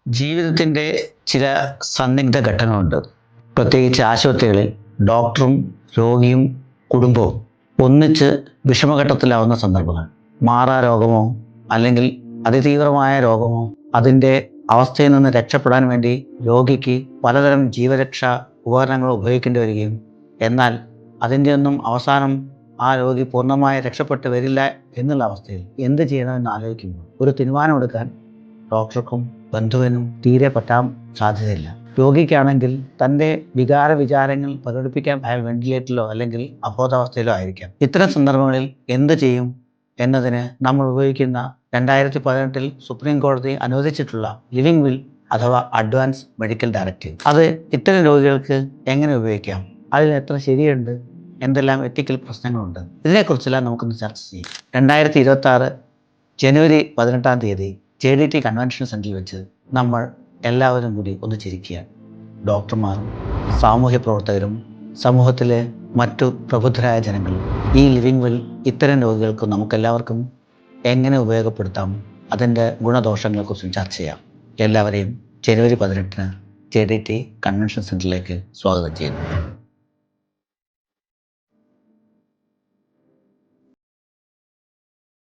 ജീവിതത്തിൻ്റെ ചില സന്ദിഗ്ധ ഘട്ടങ്ങളുണ്ട്. പ്രത്യേകിച്ച് ആശുപത്രികളിൽ ഡോക്ടറും രോഗിയും കുടുംബവും ഒന്നിച്ച് വിഷമഘട്ടത്തിലാവുന്ന സന്ദർഭങ്ങൾ. മാറാ രോഗമോ അല്ലെങ്കിൽ അതിതീവ്രമായ രോഗമോ അതിൻ്റെ അവസ്ഥയിൽ നിന്ന് രക്ഷപ്പെടാൻ വേണ്ടി രോഗിക്ക് പലതരം ജീവരക്ഷാ ഉപകരണങ്ങൾ ഉപയോഗിക്കേണ്ടി വരികയും എന്നാൽ അതിൻ്റെ ഒന്നും അവസാനം ആ രോഗി പൂർണ്ണമായി രക്ഷപ്പെട്ട് വരില്ല എന്നുള്ള അവസ്ഥയിൽ എന്ത് ചെയ്യണമെന്ന് ആലോചിക്കുമ്പോൾ ഒരു തീരുമാനമെടുക്കാൻ ഡോക്ടർക്കും ബന്ധുവിനും തീരെ പറ്റാൻ സാധ്യതയില്ല. രോഗിക്കാണെങ്കിൽ തൻ്റെ വിചാരങ്ങൾ പ്രകടിപ്പിക്കാൻ അയാൾ വെന്റിലേറ്ററിലോ അല്ലെങ്കിൽ അബോധാവസ്ഥയിലോ ആയിരിക്കാം. ഇത്തരം സന്ദർഭങ്ങളിൽ എന്ത് ചെയ്യും എന്നതിന് നമ്മൾ ഉപയോഗിക്കുന്ന 2018 സുപ്രീം കോടതി അനുവദിച്ചിട്ടുള്ള ലിവിങ് വിൽ അഥവാ അഡ്വാൻസ് മെഡിക്കൽ ഡയറക്റ്റീവ്, അത് ഇത്തരം രോഗികൾക്ക് എങ്ങനെ ഉപയോഗിക്കാം, അതിൽ എത്ര ശരിയുണ്ട്, എന്തെല്ലാം എത്തിക്കൽ പ്രശ്നങ്ങളുണ്ട്, ഇതിനെക്കുറിച്ചെല്ലാം നമുക്കൊന്ന് ചർച്ച ചെയ്യാം. 2026 ജനുവരി 18 JDT കൺവെൻഷൻ സെൻറ്ററിൽ വെച്ച് നമ്മൾ എല്ലാവരും കൂടി ഒന്ന് ചിരിക്കുകയാണ്. ഡോക്ടർമാരും സാമൂഹ്യ പ്രവർത്തകരും സമൂഹത്തിലെ മറ്റു പ്രബുദ്ധരായ ജനങ്ങളും ഈ ലിവിങ് വിൽ ഇത്തരം രോഗികൾക്ക് നമുക്കെല്ലാവർക്കും എങ്ങനെ ഉപയോഗപ്പെടുത്താം, അതിൻ്റെ ഗുണദോഷങ്ങളെക്കുറിച്ചും ചർച്ച ചെയ്യാം. എല്ലാവരെയും ജനുവരി 18 JDT കൺവെൻഷൻ സെൻറ്ററിലേക്ക് സ്വാഗതം ചെയ്യുന്നു.